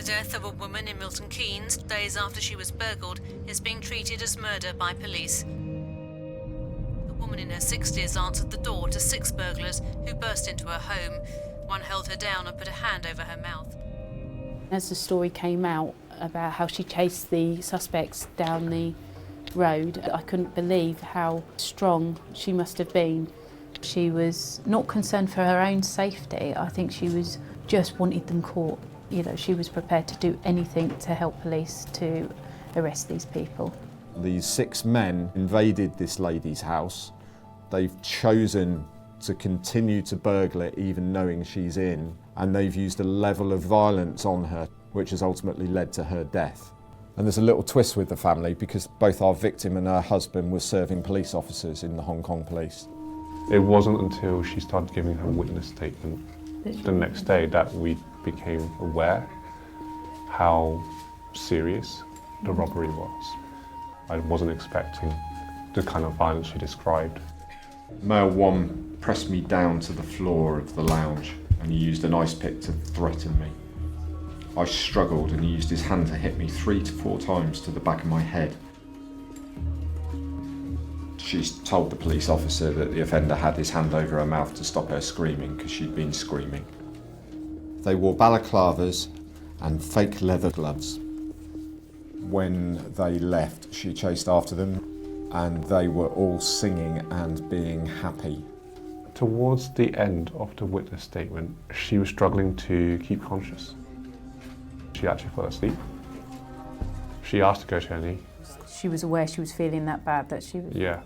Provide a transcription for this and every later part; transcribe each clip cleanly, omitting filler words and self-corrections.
The death of a woman in Milton Keynes, days after she was burgled, is being treated as murder by police. The woman in her 60s answered the door to 6 burglars who burst into her home. One held her down and put a hand over her mouth. As the story came out about how she chased the suspects down the road, I couldn't believe how strong she must have been. She was not concerned for her own safety. I think she was just wanted them caught. You know, she was prepared to do anything to help police to arrest these people. These 6 men invaded this lady's house. They've chosen to continue to burgle it even knowing she's in, and they've used a level of violence on her which has ultimately led to her death. And there's a little twist with the family because both our victim and her husband were serving police officers in the Hong Kong police. It wasn't until she started giving her witness statement the next day that we became aware how serious the robbery was. I wasn't expecting the kind of violence she described. Male 1 pressed me down to the floor of the lounge and he used an ice pick to threaten me. I struggled and he used his hand to hit me 3 to 4 times to the back of my head. She's told the police officer that the offender had his hand over her mouth to stop her screaming because she'd been screaming. They wore balaclavas and fake leather gloves. When they left, she chased after them and they were all singing and being happy. Towards the end of the witness statement, she was struggling to keep conscious. She actually fell asleep. She asked to go to A&E. She was aware she was feeling that bad that she was... Yeah.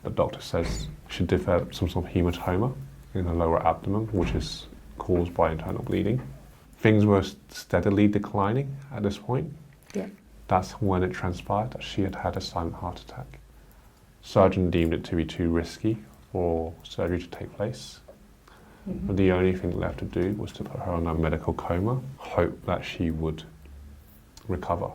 The doctor says she developed some sort of hematoma in her lower abdomen, which is caused by internal bleeding. Things were steadily declining at this point. Yeah. That's when it transpired that she had had a silent heart attack. Surgeon deemed it to be too risky for surgery to take place. But the only thing left to do was to put her on a medical coma, hope that she would recover.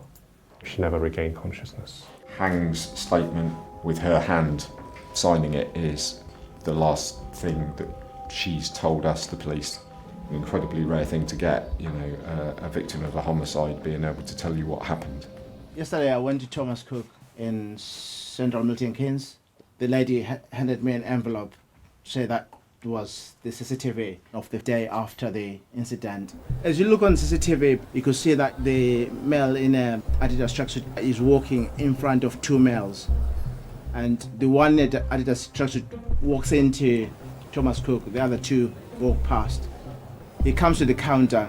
She never regained consciousness. Hang's statement with her hand signing it is the last thing that she's told us, the police. An incredibly rare thing to get, you know, a victim of a homicide being able to tell you what happened. Yesterday I went to Thomas Cook in central Milton Keynes. The lady handed me an envelope, say that was the CCTV of the day after the incident. As you look on CCTV, you could see that the male in a Adidas tracksuit is walking in front of 2 males. And the one in the Adidas tracksuit walks into Thomas Cook, the other 2 walk past. He comes to the counter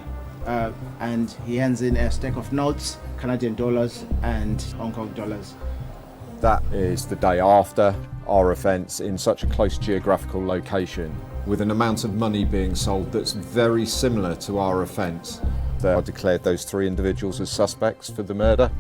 and he hands in a stack of notes, Canadian dollars and Hong Kong dollars. That is the day after our offence in such a close geographical location with an amount of money being sold that's very similar to our offence. I declared those 3 individuals as suspects for the murder.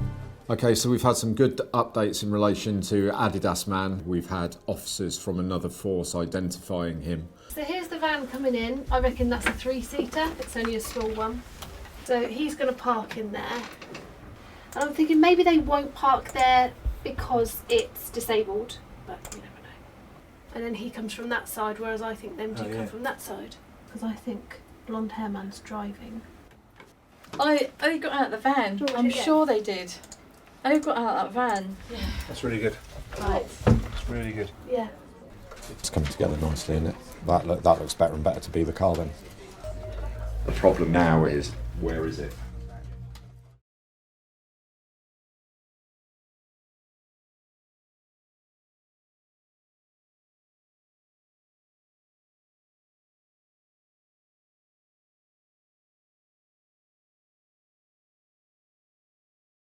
Okay, so we've had some good updates in relation to Adidas Man. We've had officers from another force identifying him. So here's the van coming in. I reckon that's a 3-seater. It's only a small one. So he's going to park in there. And I'm thinking maybe they won't park there because it's disabled, but you never know. And then he comes from that side, whereas I think them two come from that side. Because I think blonde hair man's driving. They got out of the van. I'm sure they did. They got out of that van. Yeah. That's really good. Right. That's really good. Yeah. It's coming together nicely, isn't it? That looks better and better to be the car then. The problem now is, where is it?